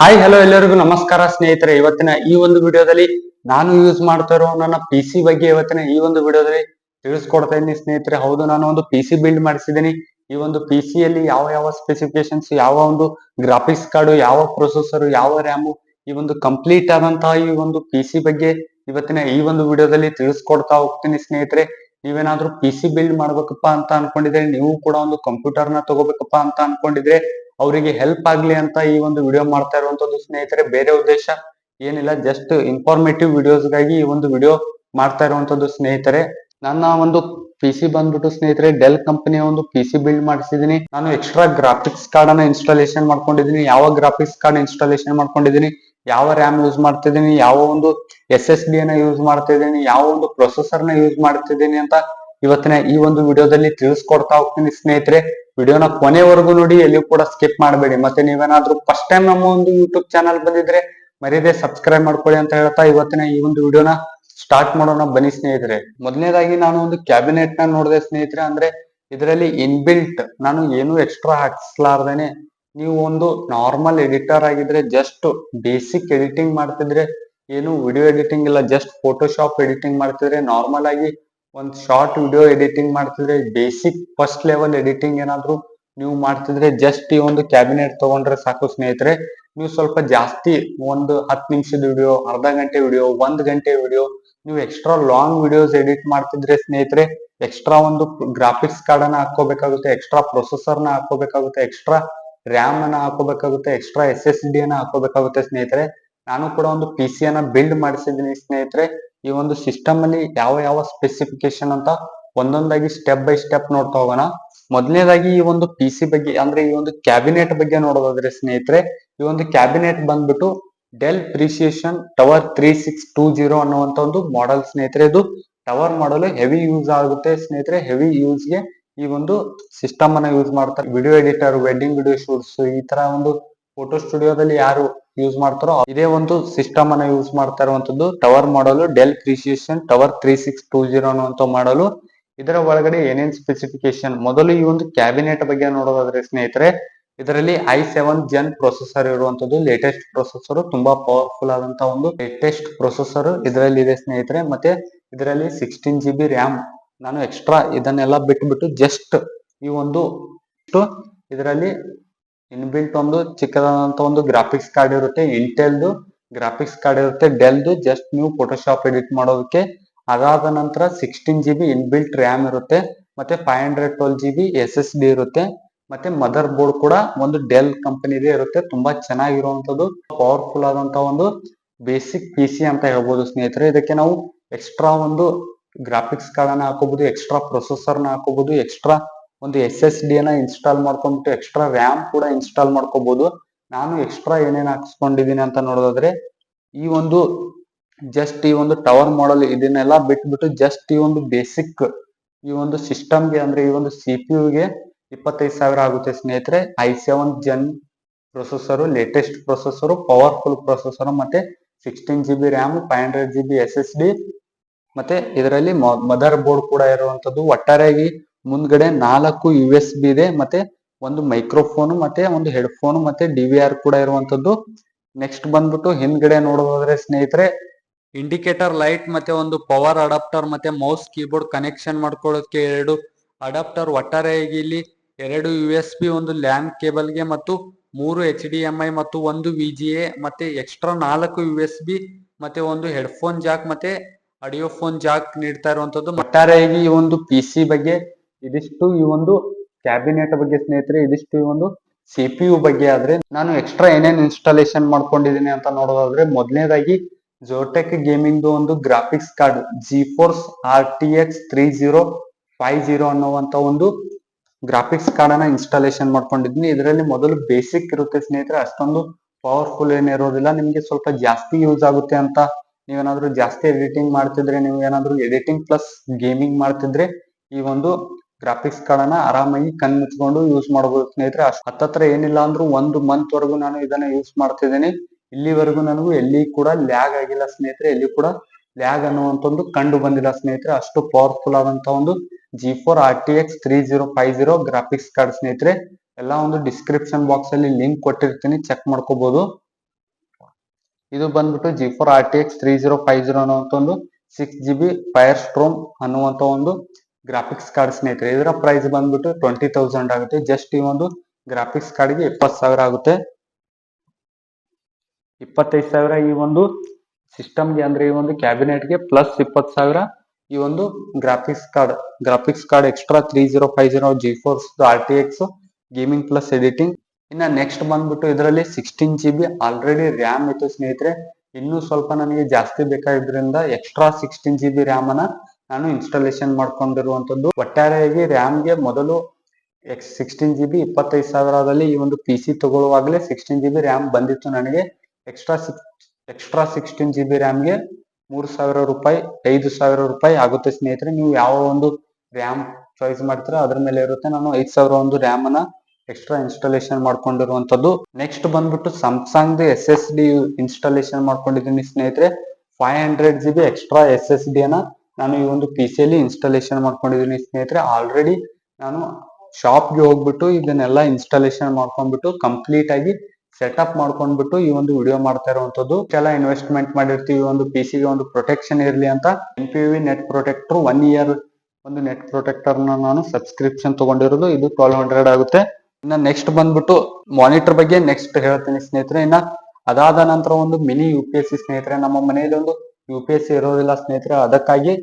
Hi hello ಎಲ್ಲರಿಗೂ ನಮಸ್ಕಾರ ಸ್ನೇಹಿತರೆ. ಇವತ್ತಿನ ಈ ಒಂದು ವಿಡಿಯೋದಲ್ಲಿ ನಾನು ಯೂಸ್ ಮಾಡ್ತಾ ಇರೋ ನನ್ನ ಪಿ ಸಿ ಬಗ್ಗೆ ಇವತ್ತಿನ ಈ ಒಂದು ವಿಡಿಯೋದಲ್ಲಿ ತಿಳಿಸ್ಕೊಡ್ತಾ ಇದ್ದೀನಿ ಸ್ನೇಹಿತರೆ. ಹೌದು, ನಾನು ಒಂದು ಪಿ ಸಿ ಬಿಲ್ಡ್ ಮಾಡಿಸಿದ್ದೀನಿ. ಈ ಒಂದು ಪಿ ಸಿ ಯಲ್ಲಿ ಯಾವ ಯಾವ ಸ್ಪೆಸಿಫಿಕೇಶನ್ಸ್, ಯಾವ ಒಂದು ಗ್ರಾಫಿಕ್ಸ್ ಕಾರ್ಡ್, ಯಾವ ಪ್ರೊಸೆಸರ್, ಯಾವ ರ್ಯಾಮು, ಈ ಒಂದು ಕಂಪ್ಲೀಟ್ ಆದಂತಹ ಈ ಒಂದು ಪಿ ಸಿ ಬಗ್ಗೆ ಇವತ್ತಿನ ಈ ಒಂದು ವಿಡಿಯೋದಲ್ಲಿ ತಿಳಿಸ್ಕೊಡ್ತಾ ಹೋಗ್ತೀನಿ ಸ್ನೇಹಿತರೆ. ನೀವೇನಾದ್ರೂ ಪಿ ಸಿ ಬಿಲ್ಡ್ ಮಾಡ್ಬೇಕಪ್ಪ ಅಂತ ಅನ್ಕೊಂಡಿದ್ರೆ, ನೀವು ಕೂಡ ಒಂದು ಕಂಪ್ಯೂಟರ್ ನ ತಗೋಬೇಕಪ್ಪ ಅಂತ ಅನ್ಕೊಂಡಿದ್ರೆ, ಅವರಿಗೆ ಹೆಲ್ಪ್ ಆಗ್ಲಿ ಅಂತ ಈ ಒಂದು ವಿಡಿಯೋ ಮಾಡ್ತಾ ಇರುವಂತದ್ದು ಸ್ನೇಹಿತರೆ. ಬೇರೆ ಉದ್ದೇಶ ಏನಿಲ್ಲ, ಜಸ್ಟ್ ಇನ್ಫಾರ್ಮೇಟಿವ್ ವಿಡಿಯೋಸ್ಗಾಗಿ ಈ ಒಂದು ವಿಡಿಯೋ ಮಾಡ್ತಾ ಇರುವಂತದ್ದು ಸ್ನೇಹಿತರೆ. ನನ್ನ ಒಂದು ಪಿ ಸಿ ಬಂದ್ಬಿಟ್ಟು ಸ್ನೇಹಿತರೆ ಡೆಲ್ ಕಂಪನಿಯ ಒಂದು ಪಿ ಸಿ ಬಿಲ್ಡ್ ಮಾಡಿಸಿದೀನಿ. ನಾನು ಎಕ್ಸ್ಟ್ರಾ ಗ್ರಾಫಿಕ್ಸ್ ಕಾರ್ಡ್ ಅನ್ನ ಇನ್ಸ್ಟಾಲೇಷನ್ ಮಾಡ್ಕೊಂಡಿದ್ದೀನಿ. ಯಾವ ಗ್ರಾಫಿಕ್ಸ್ ಕಾರ್ಡ್ ಇನ್ಸ್ಟಾಲೇಷನ್ ಮಾಡ್ಕೊಂಡಿದ್ದೀನಿ, ಯಾವ ರ್ಯಾಮ್ ಯೂಸ್ ಮಾಡ್ತಿದ್ದೀನಿ, ಯಾವ ಒಂದು SSD ಅನ್ನ ಯೂಸ್ ಮಾಡ್ತಿದ್ದೀನಿ, ಯಾವ ಒಂದು ಪ್ರೊಸೆಸರ್ ನ ಯೂಸ್ ಮಾಡ್ತಿದ್ದೀನಿ ಅಂತ ಇವತ್ತಿನ ಈ ಒಂದು ವಿಡಿಯೋದಲ್ಲಿ ತಿಳಿಸ್ಕೊಡ್ತಾ ಹೋಗ್ತೀನಿ ಸ್ನೇಹಿತರೆ. ವಿಡಿಯೋನ ಕೊನೆವರೆಗೂ ನೋಡಿ, ಎಲ್ಲಿ ಕೂಡ ಸ್ಕಿಪ್ ಮಾಡಬೇಡಿ. ಮತ್ತೆ ನೀವೇನಾದ್ರೂ ಫಸ್ಟ್ ಟೈಮ್ ನಮ್ಮ ಒಂದು ಯೂಟ್ಯೂಬ್ ಚಾನಲ್ ಬಂದಿದ್ರೆ ಮರೀದೆ ಸಬ್ಸ್ಕ್ರೈಬ್ ಮಾಡ್ಕೊಳ್ಳಿ ಅಂತ ಹೇಳ್ತಾ ಇವತ್ತಿನ ಈ ಒಂದು ವಿಡಿಯೋನ ಸ್ಟಾರ್ಟ್ ಮಾಡೋಣ ಬನ್ನಿ ಸ್ನೇಹಿತರೆ. ಮೊದಲನೇದಾಗಿ ನಾನು ಒಂದು ಕ್ಯಾಬಿನೆಟ್ ನ ನೋಡಿದೆ ಸ್ನೇಹಿತರೆ. ಅಂದ್ರೆ ಇದರಲ್ಲಿ ಇನ್ಬಿಲ್ಟ್ ನಾನು ಏನು ಎಕ್ಸ್ಟ್ರಾ ಹಾಕ್ಸ್ಲಾರ್ದೇನೆ, ನೀವು ಒಂದು ನಾರ್ಮಲ್ ಎಡಿಟರ್ ಆಗಿದ್ರೆ, ಜಸ್ಟ್ ಬೇಸಿಕ್ ಎಡಿಟಿಂಗ್ ಮಾಡ್ತಿದ್ರೆ, ಏನು ವಿಡಿಯೋ ಎಡಿಟಿಂಗ್ ಇಲ್ಲ, ಜಸ್ಟ್ ಫೋಟೋಶಾಪ್ ಎಡಿಟಿಂಗ್ ಮಾಡ್ತಿದ್ರೆ, ನಾರ್ಮಲ್ ಆಗಿ ಒಂದ್ ಶಾರ್ಟ್ ವಿಡಿಯೋ ಎಡಿಟಿಂಗ್ ಮಾಡ್ತಿದ್ರೆ, ಬೇಸಿಕ್ ಫಸ್ಟ್ ಲೆವೆಲ್ ಎಡಿಟಿಂಗ್ ಏನಾದ್ರು ನೀವು ಮಾಡ್ತಿದ್ರೆ, ಜಸ್ಟ್ ಈ ಒಂದು ಕ್ಯಾಬಿನೆಟ್ ತಗೊಂಡ್ರೆ ಸಾಕು ಸ್ನೇಹಿತರೆ. ನೀವು ಸ್ವಲ್ಪ ಜಾಸ್ತಿ ಒಂದು 10 ನಿಮಿಷದ ವಿಡಿಯೋ, ಅರ್ಧ ಗಂಟೆ ವಿಡಿಯೋ, 1 ಗಂಟೆ ವಿಡಿಯೋ, ನೀವು ಎಕ್ಸ್ಟ್ರಾ ಲಾಂಗ್ ವಿಡಿಯೋಸ್ ಎಡಿಟ್ ಮಾಡ್ತಿದ್ರೆ ಸ್ನೇಹಿತರೆ, ಎಕ್ಸ್ಟ್ರಾ ಒಂದು ಗ್ರಾಫಿಕ್ಸ್ ಕಾರ್ಡ್ ಅನ್ನ ಹಾಕೋಬೇಕಾಗುತ್ತೆ, ಎಕ್ಸ್ಟ್ರಾ ಪ್ರೊಸೆಸರ್ ನ ಹಾಕೋಬೇಕಾಗುತ್ತೆ, ಎಕ್ಸ್ಟ್ರಾ ರ್ಯಾಮ್ ಅನ್ನ ಹಾಕೋಬೇಕಾಗುತ್ತೆ, ಎಕ್ಸ್ಟ್ರಾ SSD ಅನ್ನ ಹಾಕೋಬೇಕಾಗುತ್ತೆ ಸ್ನೇಹಿತರೆ. ನಾನು ಕೂಡ ಒಂದು ಪಿ ಸಿ ಅನ್ನ ಬಿಲ್ಡ್ ಮಾಡಿಸಿದ್ದೀನಿ ಸ್ನೇಹಿತರೆ. ಈ ಒಂದು ಸಿಸ್ಟಮ್ ಅಲ್ಲಿ ಯಾವ ಯಾವ ಸ್ಪೆಸಿಫಿಕೇಶನ್ ಅಂತ ಒಂದೊಂದಾಗಿ ಸ್ಟೆಪ್ ಬೈ ಸ್ಟೆಪ್ ನೋಡ್ತಾ ಹೋಗೋಣ. ಮೊದಲನೇದಾಗಿ ಈ ಒಂದು ಪಿ ಸಿ ಬಗ್ಗೆ, ಅಂದ್ರೆ ಈ ಒಂದು ಕ್ಯಾಬಿನೆಟ್ ಬಗ್ಗೆ ನೋಡೋದಾದ್ರೆ ಸ್ನೇಹಿತರೆ, ಈ ಒಂದು ಕ್ಯಾಬಿನೆಟ್ ಬಂದ್ಬಿಟ್ಟು ಡೆಲ್ ಪ್ರಿಸಿಯೇಷನ್ ಟವರ್ 3620 ಅನ್ನುವಂತ ಒಂದು ಮಾಡೆಲ್ ಸ್ನೇಹಿತರೆ. ಇದು ಟವರ್ ಮಾಡಲು ಹೆವಿ ಯೂಸ್ ಆಗುತ್ತೆ ಸ್ನೇಹಿತರೆ. ಹೆವಿ ಯೂಸ್ ಗೆ ಈ ಒಂದು ಸಿಸ್ಟಮ್ ಅನ್ನ ಯೂಸ್ ಮಾಡ್ತಾರೆ. Video editor, wedding video shoots, ಈ ತರ ಒಂದು ಫೋಟೋ ಸ್ಟುಡಿಯೋದಲ್ಲಿ ಯಾರು ಯೂಸ್ ಮಾಡ್ತಾರೋ ಇದೇ ಒಂದು ಸಿಸ್ಟಮ್ ಅನ್ನ ಯೂಸ್ ಮಾಡ್ತಾ ಇರುವಂತದ್ದು. ಟವರ್ ಮಾಡಲು ಡೆಲ್ ಪ್ರಿಸಿಯೇಷನ್ ಟವರ್ 3620 ಅನ್ನುವಂತ ಮಾಡಲು. ಇದರ ಒಳಗಡೆ ಏನೇನ್ ಸ್ಪೆಸಿಫಿಕೇಶನ್, ಮೊದಲು ಈ ಒಂದು ಕ್ಯಾಬಿನೆಟ್ ಬಗ್ಗೆ ನೋಡೋದಾದ್ರೆ ಸ್ನೇಹಿತರೆ, ಇದರಲ್ಲಿ i7 Gen ಪ್ರೊಸೆಸರ್ ಇರುವಂತದ್ದು ಲೇಟೆಸ್ಟ್ ಪ್ರೊಸೆಸರ್, ತುಂಬಾ ಪವರ್ಫುಲ್ ಆದಂತಹ ಒಂದು ಲೇಟೆಸ್ಟ್ ಪ್ರೊಸೆಸರ್ ಇದರಲ್ಲಿ ಇದೆ ಸ್ನೇಹಿತರೆ. ಮತ್ತೆ ಇದರಲ್ಲಿ 16 GB ರ್ಯಾಮ್. ನಾನು ಎಕ್ಸ್ಟ್ರಾ ಇದನ್ನೆಲ್ಲ ಬಿಟ್ಬಿಟ್ಟು ಜಸ್ಟ್ ಈ ಒಂದು ಇದರಲ್ಲಿ ಇನ್ಬಿಲ್ಟ್ ಒಂದು ಚಿಕ್ಕದಾದಂತ ಒಂದು ಗ್ರಾಫಿಕ್ಸ್ ಕಾರ್ಡ್ ಇರುತ್ತೆ, ಇಂಟೆಲ್ದು ಗ್ರಾಫಿಕ್ಸ್ ಕಾರ್ಡ್ ಇರುತ್ತೆ, ಡೆಲ್ದು ಜಸ್ಟ್ ನೀವು ಫೋಟೋಶಾಪ್ ಎಡಿಟ್ ಮಾಡೋದಕ್ಕೆ. ಅದಾದ ನಂತರ 16 GB ಇನ್ಬಿಲ್ಟ್ ರ್ಯಾಮ್ ಇರುತ್ತೆ, ಮತ್ತೆ 512 GB SSD ಇರುತ್ತೆ, ಮತ್ತೆ ಮದರ್ ಬೋರ್ಡ್ ಕೂಡ ಒಂದು ಡೆಲ್ ಕಂಪನಿದೇ ಇರುತ್ತೆ. ತುಂಬಾ ಚೆನ್ನಾಗಿರುವಂತದ್ದು, ಪವರ್ಫುಲ್ ಆದಂತಹ ಒಂದು ಬೇಸಿಕ್ ಪಿ ಸಿ ಅಂತ ಹೇಳ್ಬೋದು ಸ್ನೇಹಿತರೆ. ಇದಕ್ಕೆ ನಾವು ಎಕ್ಸ್ಟ್ರಾ ಒಂದು ಗ್ರಾಫಿಕ್ಸ್ ಕಾರ್ಡ್ ಅನ್ನ ಹಾಕೋಬಹುದು, ಎಕ್ಸ್ಟ್ರಾ ಪ್ರೊಸೆಸರ್ ನ ಹಾಕೋಬಹುದು, ಎಕ್ಸ್ಟ್ರಾ ಒಂದು SSD ಅನ್ನ ಇನ್ಸ್ಟಾಲ್ ಮಾಡ್ಕೊಂಡ್ಬಿಟ್ಟು ಎಕ್ಸ್ಟ್ರಾ ರ್ಯಾಮ್ ಕೂಡ ಇನ್ಸ್ಟಾಲ್ ಮಾಡ್ಕೋಬಹುದು. ನಾನು ಎಕ್ಸ್ಟ್ರಾ ಏನೇನ್ ಹಾಕ್ಸ್ಕೊಂಡಿದೀನಿ ಅಂತ ನೋಡೋದಾದ್ರೆ, ಈ ಒಂದು ಜಸ್ಟ್ ಈ ಒಂದು ಟವರ್ ಮಾಡಲ್ ಇದನ್ನೆಲ್ಲ ಬಿಟ್ಬಿಟ್ಟು ಜಸ್ಟ್ ಈ ಒಂದು ಬೇಸಿಕ್ ಈ ಒಂದು ಸಿಸ್ಟಮ್ಗೆ, ಅಂದ್ರೆ ಈ ಒಂದು CPU ಗೆ 25,000 ಆಗುತ್ತೆ ಸ್ನೇಹಿತರೆ. i7 Gen processor, latest processor, powerful processor, ಮತ್ತೆ 16 GB ರ್ಯಾಮ್, 512 GB SSD, ಮತ್ತೆ ಇದರಲ್ಲಿ ಮದರ್ ಬೋರ್ಡ್ ಕೂಡ ಇರುವಂತದ್ದು. ಒಟ್ಟಾರೆಯಾಗಿ ಮುಂದ್ಗಡೆ 4 USB ಇದೆ, ಮತ್ತೆ ಒಂದು ಮೈಕ್ರೋಫೋನ್, ಮತ್ತೆ ಒಂದು ಹೆಡ್ಫೋನ್, ಮತ್ತೆ DVR ಕೂಡ ಇರುವಂತದ್ದು. ನೆಕ್ಸ್ಟ್ ಬಂದ್ಬಿಟ್ಟು ಹಿಂದ್ಗಡೆ ನೋಡೋದಾದ್ರೆ ಸ್ನೇಹಿತರೆ, ಇಂಡಿಕೇಟರ್ ಲೈಟ್, ಮತ್ತೆ ಒಂದು ಪವರ್ ಅಡಾಪ್ಟರ್, ಮತ್ತೆ ಮೌಸ್ ಕೀಬೋರ್ಡ್ ಕನೆಕ್ಷನ್ ಮಾಡ್ಕೊಳ್ಳೋದಕ್ಕೆ 2 ಅಡಾಪ್ಟರ್. ಒಟ್ಟಾರೆಯಾಗಿ ಇಲ್ಲಿ 2 USB, ಒಂದು ಲ್ಯಾನ್ ಕೇಬಲ್ಗೆ, ಮತ್ತು 3 HDMI ಮತ್ತು ಒಂದು VGA, ಮತ್ತೆ ಎಕ್ಸ್ಟ್ರಾ 4 USB, ಮತ್ತೆ ಒಂದು ಹೆಡ್ಫೋನ್ ಜಾಕ್, ಮತ್ತೆ ಆಡಿಯೋ ಫೋನ್ ಜಾಕ್ ನೀಡ್ತಾ ಇರುವಂತದ್ದು. ಒಟ್ಟಾರೆಯಾಗಿ ಈ ಒಂದು ಪಿ ಸಿ ಬಗ್ಗೆ ಇದಿಷ್ಟು. ಈ ಒಂದು ಕ್ಯಾಬಿನೆಟ್ ಬಗ್ಗೆ ಸ್ನೇಹಿತರೆ ಇದಿಷ್ಟು. ಈ ಒಂದು CPU ಬಗ್ಗೆ ಆದ್ರೆ ನಾನು ಎಕ್ಸ್ಟ್ರಾ ಏನೇನ್ ಇನ್ಸ್ಟಾಲೇಷನ್ ಮಾಡ್ಕೊಂಡಿದೀನಿ ಅಂತ ನೋಡೋದಾದ್ರೆ, ಮೊದಲನೇದಾಗಿ ಜೋಟೆಕ್ ಗೇಮಿಂಗ್ ಒಂದು ಗ್ರಾಫಿಕ್ಸ್ ಕಾರ್ಡ್ GeForce RTX 3050 ಅನ್ನುವಂತ ಒಂದು ಗ್ರಾಫಿಕ್ಸ್ ಕಾರ್ಡ್ ಅನ್ನ ಇನ್ಸ್ಟಾಲೇಷನ್ ಮಾಡ್ಕೊಂಡಿದ್ದೀನಿ. ಇದರಲ್ಲಿ ಮೊದಲು ಬೇಸಿಕ್ ಇರುತ್ತೆ ಸ್ನೇಹಿತರೆ, ಅಷ್ಟೊಂದು ಪವರ್ಫುಲ್ ಏನಿರೋದಿಲ್ಲ. ನಿಮ್ಗೆ ಸ್ವಲ್ಪ ಜಾಸ್ತಿ ಯೂಸ್ ಆಗುತ್ತೆ ಅಂತ, ನೀವೇನಾದ್ರೂ ಜಾಸ್ತಿ ಎಡಿಟಿಂಗ್ ಮಾಡ್ತಿದ್ರೆ, ನೀವು ಏನಾದ್ರೂ ಎಡಿಟಿಂಗ್ ಪ್ಲಸ್ ಗೇಮಿಂಗ್ ಮಾಡ್ತಿದ್ರೆ, ಈ ಒಂದು ಗ್ರಾಫಿಕ್ಸ್ ಕಾರ್ಡ್ ಅನ್ನ ಆರಾಮಾಗಿ ಕಣ್ ಮುಚ್ಕೊಂಡು ಯೂಸ್ ಮಾಡಬಹುದು ಸ್ನೇಹಿತರೆ. ಹತ್ತತ್ರ ಏನಿಲ್ಲ ಅಂದ್ರೂ 1 ಮಂತ್ ವರೆಗೂ ನಾನು ಇದನ್ನ ಯೂಸ್ ಮಾಡ್ತಿದ್ದೀನಿ. ಇಲ್ಲಿವರೆಗೂ ನನಗೂ ಎಲ್ಲಿ ಕೂಡ ಲ್ಯಾಗ್ ಆಗಿಲ್ಲ ಸ್ನೇಹಿತರೆ, ಎಲ್ಲಿ ಕೂಡ ಲ್ಯಾಗ್ ಅನ್ನುವಂತ ಕಂಡು ಬಂದಿಲ್ಲ ಸ್ನೇಹಿತರೆ. ಅಷ್ಟು ಪವರ್ಫುಲ್ ಆದಂತ ಒಂದು G4 RTX 3050 ಗ್ರಾಫಿಕ್ಸ್ ಕಾರ್ಡ್ ಸ್ನೇಹಿತರೆ. ಎಲ್ಲ ಒಂದು ಡಿಸ್ಕ್ರಿಪ್ಷನ್ ಬಾಕ್ಸ್ ಅಲ್ಲಿ ಲಿಂಕ್ ಕೊಟ್ಟಿರ್ತೀನಿ, ಚೆಕ್ ಮಾಡ್ಕೋಬಹುದು. ಇದು ಬಂದ್ಬಿಟ್ಟು G4 RTX 3050 ಅನ್ನುವಂತ ಒಂದು 6GB ಫೈರ್ ಸ್ಟ್ರೋಮ್ ಅನ್ನುವಂತ ಒಂದು ಗ್ರಾಫಿಕ್ಸ್ ಕಾರ್ಡ್ ಸ್ನೇಹಿತರೆ. ಇದರ ಪ್ರೈಸ್ ಬಂದ್ಬಿಟ್ಟು 20,000 ಆಗುತ್ತೆ. ಜಸ್ಟ್ ಈ ಒಂದು ಗ್ರಾಫಿಕ್ಸ್ ಕಾರ್ಡ್ಗೆ 20,000 ಆಗುತ್ತೆ. 25,000 ಈ ಒಂದು ಸಿಸ್ಟಮ್ಗೆ ಅಂದ್ರೆ ಈ ಒಂದು ಕ್ಯಾಬಿನೆಟ್ಗೆ ಪ್ಲಸ್ 20,000 ಈ ಒಂದು graphics card extra 3050 G4 RTX gaming plus editing. ಇನ್ನ ನೆಕ್ಸ್ಟ್ ಬಂದ್ಬಿಟ್ಟು ಇದರಲ್ಲಿ 16GB ಆಲ್ರೆಡಿ ರ್ಯಾಮ್ ಇತ್ತು ಸ್ನೇಹಿತರೆ. ಇನ್ನೂ ಸ್ವಲ್ಪ ನನಗೆ ಜಾಸ್ತಿ ಬೇಕಾಗಿದ್ರಿಂದ ಎಕ್ಸ್ಟ್ರಾ 16GB ರ್ಯಾಮ್ ಅನ್ನ ನಾನು ಇನ್ಸ್ಟಾಲೇಷನ್ ಮಾಡ್ಕೊಂಡಿರುವಂತದ್ದು. ಒಟ್ಟಾರೆಯಾಗಿ ರ್ಯಾಮ್ಗೆ ಮೊದಲು 16GB 25,000ದಲ್ಲಿ ಈ ಒಂದು PC ತಗೊಳ್ಳುವಾಗಲೇ 16GB ರ್ಯಾಮ್ ಬಂದಿತ್ತು ನನಗೆ. ಎಕ್ಸ್ಟ್ರಾ 16GB ರ್ಯಾಮ್ಗೆ 3,000 ರೂಪಾಯಿ 5,000 ರೂಪಾಯಿ ಆಗುತ್ತೆ ಸ್ನೇಹಿತರೆ. ನೀವು ಯಾವ ಒಂದು ರ್ಯಾಮ್ ಚಾಯ್ಸ್ ಮಾಡ್ತೀರಾ ಅದ್ರ ಮೇಲೆ ಇರುತ್ತೆ. ನಾನು 5,000 ಒಂದು ರ್ಯಾಮ್ ಅನ್ನ ಎಕ್ಸ್ಟ್ರಾ ಇನ್ಸ್ಟಾಲೇಷನ್ ಮಾಡ್ಕೊಂಡಿರುವಂತದ್ದು. ನೆಕ್ಸ್ಟ್ ಬಂದ್ಬಿಟ್ಟು ಸ್ಯಾಮ್ಸಂಗ್ SSD ಇನ್ಸ್ಟಾಲೇಷನ್ ಮಾಡ್ಕೊಂಡಿದ್ದೀನಿ ಸ್ನೇಹಿತರೆ. 500GB ಎಕ್ಸ್ಟ್ರಾ SSD ಅನ್ನ ನಾನು ಈ ಒಂದು PC ಯಲ್ಲಿ ಇನ್ಸ್ಟಾಲೇಷನ್ ಮಾಡ್ಕೊಂಡಿದ್ದೀನಿ ಸ್ನೇಹಿತರೆ. ಆಲ್ರೆಡಿ ನಾನು ಶಾಪ್ಗೆ ಹೋಗ್ಬಿಟ್ಟು ಇದನ್ನೆಲ್ಲ ಇನ್ಸ್ಟಾಲೇಷನ್ ಮಾಡ್ಕೊಂಡ್ಬಿಟ್ಟು ಕಂಪ್ಲೀಟ್ ಆಗಿ ಸೆಟಪ್ ಮಾಡ್ಕೊಂಡ್ಬಿಟ್ಟು ಈ ಒಂದು ವಿಡಿಯೋ ಮಾಡ್ತಾ ಇರುವಂತದ್ದು. ಎಲ್ಲ ಇನ್ವೆಸ್ಟ್ಮೆಂಟ್ ಮಾಡಿರ್ತೀವಿ ಒಂದು PC ಗೆ ಒಂದು ಪ್ರೊಟೆಕ್ಷನ್ ಇರ್ಲಿ ಅಂತ NPV ನೆಟ್ ಪ್ರೊಟೆಕ್ಟರ್ 1 ಇಯರ್ ಒಂದು ನೆಟ್ ಪ್ರೊಟೆಕ್ಟರ್ ನಾನು ಸಬ್ಸ್ಕ್ರಿಪ್ಷನ್ ತಗೊಂಡಿರೋದು. ಇದು 1200 ಆಗುತ್ತೆ. ಇನ್ನ ನೆಕ್ಸ್ಟ್ ಬಂದ್ಬಿಟ್ಟು ಮಾನಿಟರ್ ಬಗ್ಗೆ ನೆಕ್ಸ್ಟ್ ಹೇಳ್ತೀನಿ ಸ್ನೇಹಿತರೆ. ಇನ್ನ ಅದಾದ ನಂತರ ಒಂದು ಮಿನಿ UPS ಸ್ನೇಹಿತರೆ. ನಮ್ಮ ಮನೆಯಲ್ಲಿ ಒಂದು UPS ಇರೋದಿಲ್ಲ ಸ್ನೇಹಿತರೆ. ಅದಕ್ಕಾಗಿ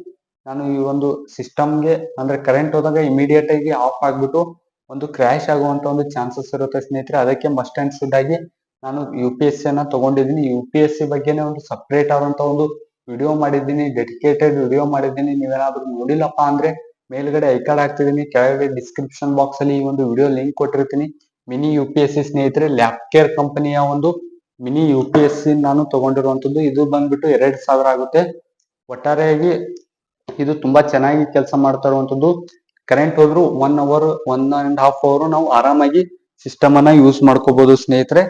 ನಾನು ಈ ಒಂದು ಸಿಸ್ಟಮ್ಗೆ ಅಂದ್ರೆ ಕರೆಂಟ್ ಹೋದಾಗ ಇಮಿಡಿಯೇಟ್ ಆಗಿ ಆಫ್ ಆಗ್ಬಿಟ್ಟು ಒಂದು ಕ್ರ್ಯಾಶ್ ಆಗುವಂತ ಒಂದು ಚಾನ್ಸಸ್ ಇರುತ್ತೆ ಸ್ನೇಹಿತರೆ. ಅದಕ್ಕೆ ಮಸ್ಟ್ ಅಂಡ್ ಶುಡ್ ಆಗಿ ನಾನು UPS ಅನ್ನ ತಗೊಂಡಿದ್ದೀನಿ. UPS ಬಗ್ಗೆನೇ ಒಂದು ಸಪ್ರೇಟ್ ಆದಂತ ಒಂದು ವಿಡಿಯೋ ಮಾಡಿದ್ದೀನಿ, ಡೆಡಿಕೇಟೆಡ್ ವಿಡಿಯೋ ಮಾಡಿದ್ದೀನಿ. ನೀವೇನಾದ್ರೂ ನೋಡಿಲ್ಲಪ್ಪ ಅಂದ್ರೆ ಮೇಲ್ಗಡೆ ಐಕಾರ್ಡ್ ಹಾಕ್ತಿದ್ದೀನಿ, ಕೆಳಗಡೆ ಡಿಸ್ಕ್ರಿಪ್ಷನ್ ಬಾಕ್ಸ್ ಅಲ್ಲಿ ಈ ಒಂದು ವಿಡಿಯೋ ಲಿಂಕ್ ಕೊಟ್ಟಿರ್ತೀನಿ. ಮಿನಿ UPS ಸ್ನೇಹಿತರೆ, ಲ್ಯಾಪ್ಕೇರ್ ಕಂಪನಿಯ ಒಂದು ಮಿನಿ UPS ನಾನು ತಗೊಂಡಿರುವಂತದ್ದು. ಇದು ಬಂದ್ಬಿಟ್ಟು 2,000 ಆಗುತ್ತೆ. ಒಟ್ಟಾರೆಯಾಗಿ ಇದು ತುಂಬಾ ಚೆನ್ನಾಗಿ ಕೆಲಸ ಮಾಡ್ತಾ ಇರುವಂತದ್ದು. ಕರೆಂಟ್ ಹೋದ್ರು 1 ಅವರ್ 1.5 ಅವರ್ ನಾವು ಆರಾಮಾಗಿ ಸಿಸ್ಟಮ್ ಅನ್ನ ಯೂಸ್ ಮಾಡ್ಕೋಬಹುದು ಸ್ನೇಹಿತರೆ.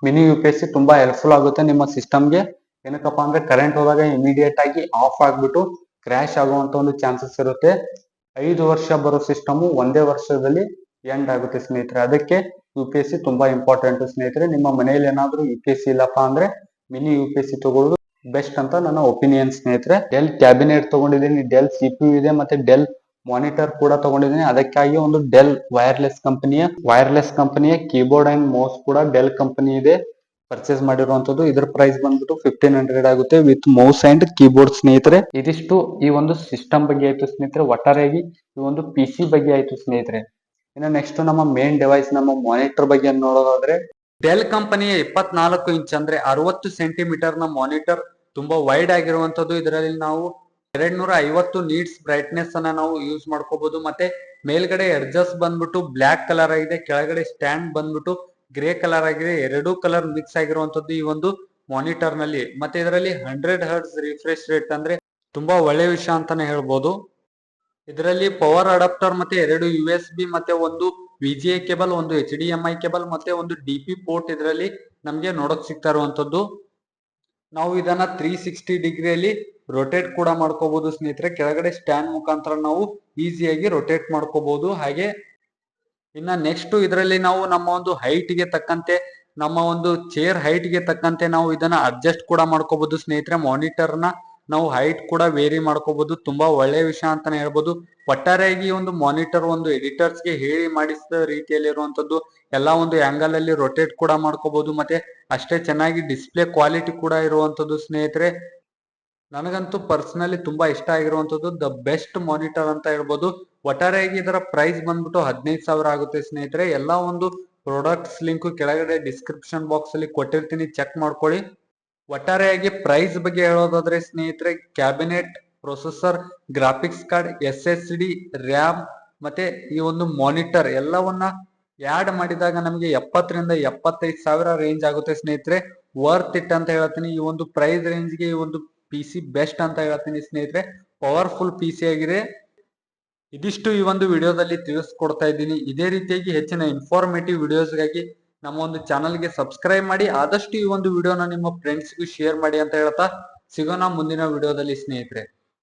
ಮಿನಿ UPS ತುಂಬಾ ಹೆಲ್ಪ್ಫುಲ್ ಆಗುತ್ತೆ ನಿಮ್ಮ ಸಿಸ್ಟಮ್ಗೆ. ಏನಕ್ಕಪ್ಪ ಅಂದ್ರೆ ಕರೆಂಟ್ ಹೋದಾಗ ಇಮಿಡಿಯೇಟ್ ಆಗಿ ಆಫ್ ಆಗ್ಬಿಟ್ಟು ಕ್ರ್ಯಾಶ್ ಆಗುವಂತ ಒಂದು ಚಾನ್ಸಸ್ ಇರುತ್ತೆ. 5 ವರ್ಷ ಬರೋ ಸಿಸ್ಟಮ್ ಒಂದೇ ವರ್ಷದಲ್ಲಿ ಎಂಡ್ ಆಗುತ್ತೆ ಸ್ನೇಹಿತರೆ. ಅದಕ್ಕೆ UPS ತುಂಬಾ ಇಂಪಾರ್ಟೆಂಟ್ ಸ್ನೇಹಿತರೆ. ನಿಮ್ಮ ಮನೆಯಲ್ಲಿ ಏನಾದ್ರೂ UPS ಇಲ್ಲಪ್ಪ ಅಂದ್ರೆ ಮಿನಿ UPS ತಗೊಳ್ಳೋದು ಬೆಸ್ಟ್ ಅಂತ ನನ್ನ ಒಪಿನಿಯನ್ ಸ್ನೇಹಿತರೆ. ಡೆಲ್ ಕ್ಯಾಬಿನೆಟ್ ತಗೊಂಡಿದ್ದೀನಿ, ಡೆಲ್ CPU ಇದೆ, ಮತ್ತೆ ಡೆಲ್ ಮಾನಿಟರ್ ಕೂಡ ತಗೊಂಡಿದ್ದೀನಿ. ಅದಕ್ಕಾಗಿ ಒಂದು ಡೆಲ್ ವೈರ್ಲೆಸ್ ಕಂಪನಿಯ ಕೀಬೋರ್ಡ್ ಅಂಡ್ ಮೌಸ್ ಕೂಡ ಡೆಲ್ ಕಂಪನಿ ಇದೆ ಪರ್ಚೇಸ್ ಮಾಡಿರುವಂತದ್ದು. ಇದರ ಪ್ರೈಸ್ ಬಂದ್ಬಿಟ್ಟು 1,500 ಆಗುತ್ತೆ ವಿತ್ ಮೌಸ್ ಅಂಡ್ ಕೀಬೋರ್ಡ್ ಸ್ನೇಹಿತರೆ. ಇದಿಷ್ಟು ಈ ಒಂದು ಸಿಸ್ಟಮ್ ಬಗ್ಗೆ ಆಯ್ತು ಸ್ನೇಹಿತರೆ. ಒಟ್ಟಾರೆಯಾಗಿ ಈ ಒಂದು PC ಬಗ್ಗೆ ಆಯ್ತು ಸ್ನೇಹಿತರೆ. ಇನ್ನು ನೆಕ್ಸ್ಟ್ ನಮ್ಮ ಮೇನ್ ಡಿವೈಸ್ ನಮ್ಮ ಮಾನಿಟರ್ ಬಗ್ಗೆ ನೋಡೋದಾದ್ರೆ ಡೆಲ್ ಕಂಪನಿಯ 24 ಇಂಚ್ ಅಂದ್ರೆ 60 ಸೆಂಟಿಮೀಟರ್ ನ ಮಾನಿಟರ್ ತುಂಬಾ ವೈಡ್ ಆಗಿರುವಂತದ್ದು. ಇದರಲ್ಲಿ ನಾವು 250 ನೀಟ್ಸ್ ಬ್ರೈಟ್ನೆಸ್ ಅನ್ನ ನಾವು ಯೂಸ್ ಮಾಡ್ಕೋಬಹುದು. ಮತ್ತೆ ಮೇಲ್ಗಡೆ ಎಡ್ಜಸ್ ಬಂದ್ಬಿಟ್ಟು ಬ್ಲಾಕ್ ಕಲರ್ ಆಗಿದೆ, ಕೆಳಗಡೆ ಸ್ಟ್ಯಾಂಡ್ ಬಂದ್ಬಿಟ್ಟು ಗ್ರೇ ಕಲರ್ ಆಗಿದೆ. ಎರಡೂ ಕಲರ್ ಮಿಕ್ಸ್ ಆಗಿರುವಂತದ್ದು ಈ ಒಂದು ಮಾನಿಟರ್ ನಲ್ಲಿ. ಮತ್ತೆ ಇದರಲ್ಲಿ 100 Hz ರಿಫ್ರೆಶ್ ರೇಟ್ ಅಂದ್ರೆ ತುಂಬಾ ಒಳ್ಳೆ ವಿಷಯ ಅಂತಾನೆ ಹೇಳ್ಬೋದು. ಇದರಲ್ಲಿ ಪವರ್ ಅಡಾಪ್ಟರ್ ಮತ್ತೆ 2 USB ಮತ್ತೆ ಒಂದು VGA ಕೇಬಲ್, ಒಂದು HDMI ಕೇಬಲ್ ಮತ್ತೆ ಒಂದು DP ಪೋರ್ಟ್ ಇದರಲ್ಲಿ ನಮ್ಗೆ ನೋಡಕ್ ಸಿಗ್ತಾ ಇರುವಂತದ್ದು. ನಾವು ಇದನ್ನ 360 ಡಿಗ್ರಿಯಲ್ಲಿ ರೊಟೇಟ್ ಕೂಡ ಮಾಡ್ಕೋಬಹುದು ಸ್ನೇಹಿತರೆ. ಕೆಳಗಡೆ ಸ್ಟ್ಯಾಂಡ್ ಮುಖಾಂತರ ನಾವು ಈಸಿಯಾಗಿ ರೊಟೇಟ್ ಮಾಡ್ಕೋಬಹುದು. ಹಾಗೆ ಇನ್ನ ನೆಕ್ಸ್ಟ್ ಇದರಲ್ಲಿ ನಾವು ನಮ್ಮ ಒಂದು ಹೈಟ್ ಗೆ ತಕ್ಕಂತೆ, ನಮ್ಮ ಒಂದು ಚೇರ್ ಹೈಟ್ ಗೆ ತಕ್ಕಂತೆ ನಾವು ಇದನ್ನ ಅಡ್ಜಸ್ಟ್ ಕೂಡ ಮಾಡ್ಕೋಬಹುದು ಸ್ನೇಹಿತರೆ. ಮಾನಿಟರ್ ನ ನಾವು ಹೈಟ್ ಕೂಡ ವೇರಿ ಮಾಡ್ಕೋಬಹುದು. ತುಂಬಾ ಒಳ್ಳೆಯ ವಿಷಯ ಅಂತಾನೆ ಹೇಳ್ಬೋದು. ಒಟ್ಟಾರೆಯಾಗಿ ಒಂದು ಮಾನಿಟರ್ ಒಂದು ಎಡಿಟರ್ಸ್ ಗೆ ಹೇಳಿ ಮಾಡಿಸಿದ ರೀತಿಯಲ್ಲಿ ಇರುವಂತದ್ದು. ಎಲ್ಲಾ ಒಂದು ಆಂಗಲ್ ಅಲ್ಲಿ ರೊಟೇಟ್ ಕೂಡ ಮಾಡ್ಕೋಬಹುದು. ಮತ್ತೆ ಅಷ್ಟೇ ಚೆನ್ನಾಗಿ ಡಿಸ್ಪ್ಲೇ ಕ್ವಾಲಿಟಿ ಕೂಡ ಇರುವಂತದ್ದು ಸ್ನೇಹಿತರೆ. ನನಗಂತೂ ಪರ್ಸನಲಿ ತುಂಬಾ ಇಷ್ಟ ಆಗಿರುವಂತದ್ದು ದ ಬೆಸ್ಟ್ ಮಾನಿಟರ್ ಅಂತ ಹೇಳ್ಬೋದು. ಒಟ್ಟಾರೆಯಾಗಿ ಇದರ ಪ್ರೈಸ್ ಬಂದ್ಬಿಟ್ಟು 15,000 ಆಗುತ್ತೆ ಸ್ನೇಹಿತರೆ. ಎಲ್ಲಾ ಒಂದು ಪ್ರಾಡಕ್ಟ್ಸ್ ಲಿಂಕ್ ಕೆಳಗಡೆ ಡಿಸ್ಕ್ರಿಪ್ಷನ್ ಬಾಕ್ಸ್ ಅಲ್ಲಿ ಕೊಟ್ಟಿರ್ತೀನಿ, ಚೆಕ್ ಮಾಡ್ಕೊಳ್ಳಿ. ಒಟ್ಟಾರೆಯಾಗಿ ಪ್ರೈಸ್ ಬಗ್ಗೆ ಹೇಳೋದಾದ್ರೆ ಸ್ನೇಹಿತರೆ, cabinet, processor, graphics card, SSD, RAM ಮತ್ತೆ ಈ ಒಂದು ಮಾನಿಟರ್ ಎಲ್ಲವನ್ನ ಆಡ್ ಮಾಡಿದಾಗ ನಮಗೆ 70,000 ರಿಂದ 75,000 ರೇಂಜ್ ಆಗುತ್ತೆ ಸ್ನೇಹಿತರೆ. ವರ್ತ್ ಇಟ್ ಅಂತ ಹೇಳ್ತೀನಿ. ಈ ಒಂದು ಪ್ರೈಸ್ ರೇಂಜ್ಗೆ ಈ ಒಂದು PC ಬೆಸ್ಟ್ ಅಂತ ಹೇಳ್ತೀನಿ ಸ್ನೇಹಿತರೆ. ಪವರ್ಫುಲ್ PC ಆಗಿದೆ. ಇದಿಷ್ಟು ಈ ಒಂದು ವಿಡಿಯೋದಲ್ಲಿ ತಿಳಿಸ್ಕೊಡ್ತಾ ಇದ್ದೀನಿ. ಇದೇ ರೀತಿಯಾಗಿ ಹೆಚ್ಚಿನ ಇನ್ಫಾರ್ಮೇಟಿವ್ ವಿಡಿಯೋಸ್ಗಾಗಿ ನಮ್ಮ ಒಂದು ಚಾನಲ್ಗೆ ಸಬ್ಸ್ಕ್ರೈಬ್ ಮಾಡಿ. ಆದಷ್ಟು ಈ ಒಂದು ವಿಡಿಯೋನ ನಿಮ್ಮ ಫ್ರೆಂಡ್ಸ್ಗೂ ಶೇರ್ ಮಾಡಿ ಅಂತ ಹೇಳ್ತಾ ಸಿಗೋಣ ಮುಂದಿನ ವಿಡಿಯೋದಲ್ಲಿ ಸ್ನೇಹಿತರೆ.